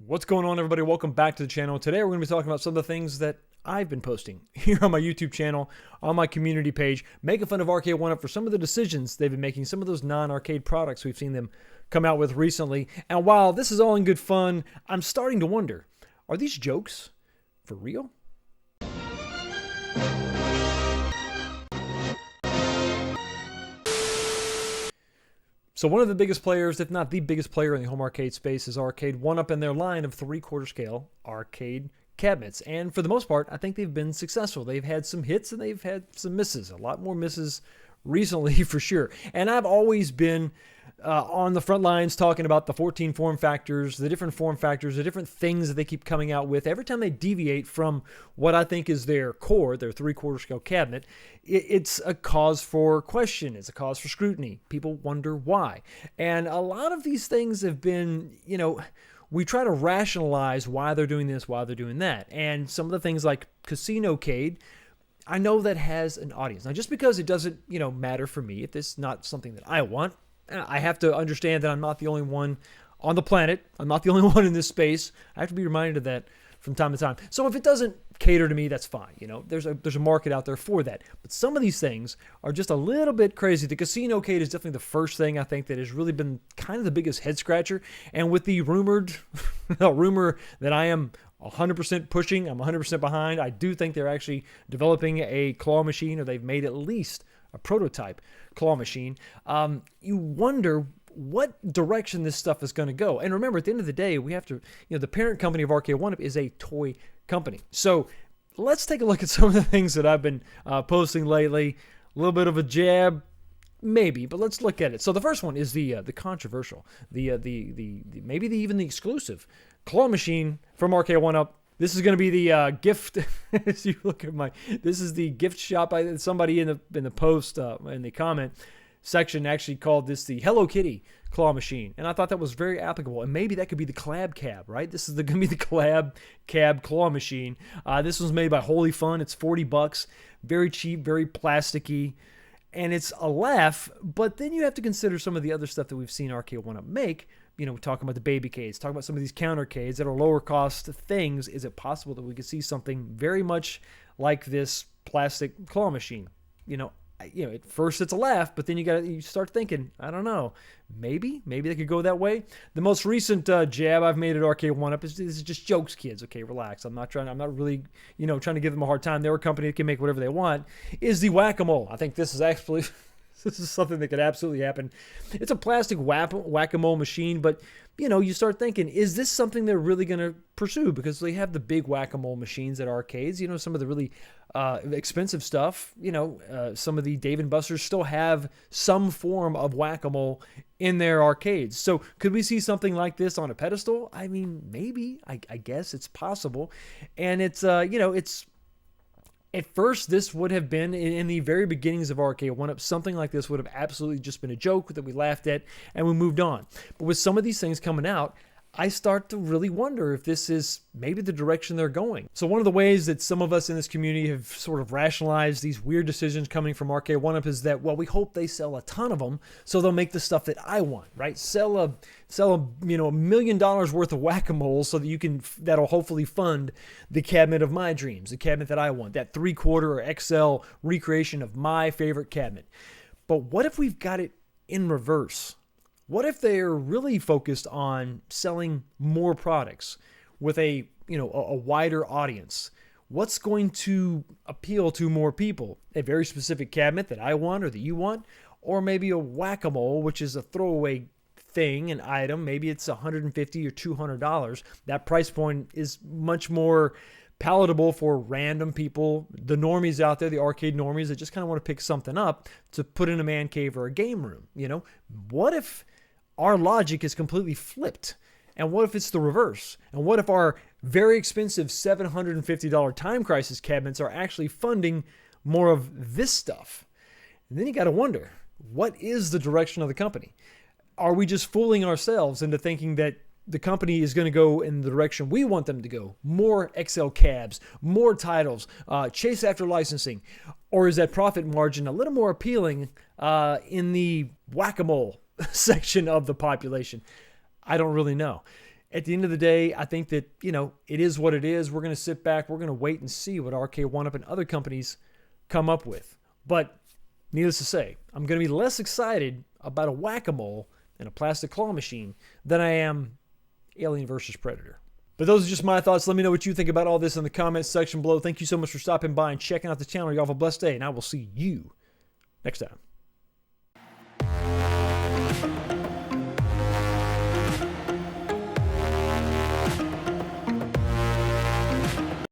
What's going on, everybody? Welcome back to the channel. Today we're going to be talking about some of the things that I've been posting here on my YouTube channel, on my community page, making fun of Arcade1Up for some of the decisions they've been making, some of those non-arcade products we've seen them come out with recently. And while this is all in good fun, I'm starting to wonder, are these jokes for real? So one of the biggest players, if not the biggest player in the home arcade space, is Arcade1Up and their line of 3/4 scale arcade cabinets. And for the most part, I think they've been successful. They've had some hits and they've had some misses. A lot more misses recently for sure. And I've always been on the front lines talking about the 14 form factors, the different form factors, the different things that they keep coming out with. Every time they deviate from what I think is their core, their 3/4 scale cabinet, it's a cause for question. It's a cause for scrutiny. People wonder why. And a lot of these things have been, we try to rationalize why they're doing this, why they're doing that. And some of the things like Casinocade, I know that has an audience. Now, just because it doesn't, matter for me, if it's not something that I want, I have to understand that I'm not the only one on the planet. I'm not the only one in this space. I have to be reminded of that from time to time. So if it doesn't cater to me, that's fine. There's a market out there for that. But some of these things are just a little bit crazy. The Casinocade is definitely the first thing I think that has really been kind of the biggest head scratcher. And with the rumor that I am 100% pushing, I'm 100% behind, I do think they're actually developing a claw machine, or they've made at least a prototype claw machine. You wonder what direction this stuff is going to go. And remember, at the end of the day, we have to, the parent company of Arcade1Up is a toy company. So let's take a look at some of the things that I've been posting lately. A little bit of a jab, maybe, but let's look at it. So the first one is the controversial, maybe even the exclusive claw machine from Arcade1Up. This is going to be the gift. As you look at this is the gift shop. Somebody in the post in the comment section actually called this the Hello Kitty claw machine, and I thought that was very applicable. And maybe that could be the Collab Cab, right? This is going to be the Collab Cab claw machine. This was made by Holy Fun. It's $40, very cheap, very plasticky, and it's a laugh. But then you have to consider some of the other stuff that we've seen Arcade1Up make. We're talking about the baby cades, talking about some of these countercades that are lower cost things. Is it possible that we could see something very much like this plastic claw machine? At first it's a laugh, but then you start thinking, I don't know, maybe they could go that way. The most recent jab I've made at Arcade1Up is just jokes, kids. Okay, relax. I'm not really, trying to give them a hard time. They're a company that can make whatever they want. Is the Whack-A-Mole. I think this is actually this is something that could absolutely happen. It's a plastic whack-a-mole machine, but, you start thinking, is this something they're really going to pursue? Because they have the big whack-a-mole machines at arcades. Some of the really expensive stuff. Some of the Dave & Buster's still have some form of whack-a-mole in their arcades. So could we see something like this on a pedestal? I mean, maybe. I guess it's possible. And it's, it's... At first, this would have been, in the very beginnings of Arcade1Up, something like this would have absolutely just been a joke that we laughed at and we moved on. But with some of these things coming out, I start to really wonder if this is maybe the direction they're going. So one of the ways that some of us in this community have sort of rationalized these weird decisions coming from Arcade1Up is that, well, we hope they sell a ton of them so they'll make the stuff that I want, right? Sell a $1 million worth of whack-a-mole so that that'll hopefully fund the cabinet of my dreams, the cabinet that I want, that 3/4 or XL recreation of my favorite cabinet. But what if we've got it in reverse? What if they're really focused on selling more products with a wider audience? What's going to appeal to more people? A very specific cabinet that I want or that you want? Or maybe a whack-a-mole, which is a throwaway thing, an item. Maybe it's $150 or $200. That price point is much more palatable for random people, the normies out there, the arcade normies that just kind of want to pick something up to put in a man cave or a game room. What if our logic is completely flipped? And what if it's the reverse? And what if our very expensive $750 Time Crisis cabinets are actually funding more of this stuff? And then you got to wonder, what is the direction of the company? Are we just fooling ourselves into thinking that the company is going to go in the direction we want them to go? More XL cabs, more titles, chase after licensing? Or is that profit margin a little more appealing in the whack-a-mole section of the population? I don't really know. At the end of the day, I think that, it is what it is. We're going to sit back. We're going to wait and see what Arcade1Up and other companies come up with. But needless to say, I'm going to be less excited about a Whack-A-Mole and a plastic claw machine than I am Alien vs. Predator. But those are just my thoughts. Let me know what you think about all this in the comments section below. Thank you so much for stopping by and checking out the channel. Y'all have a blessed day, and I will see you next time.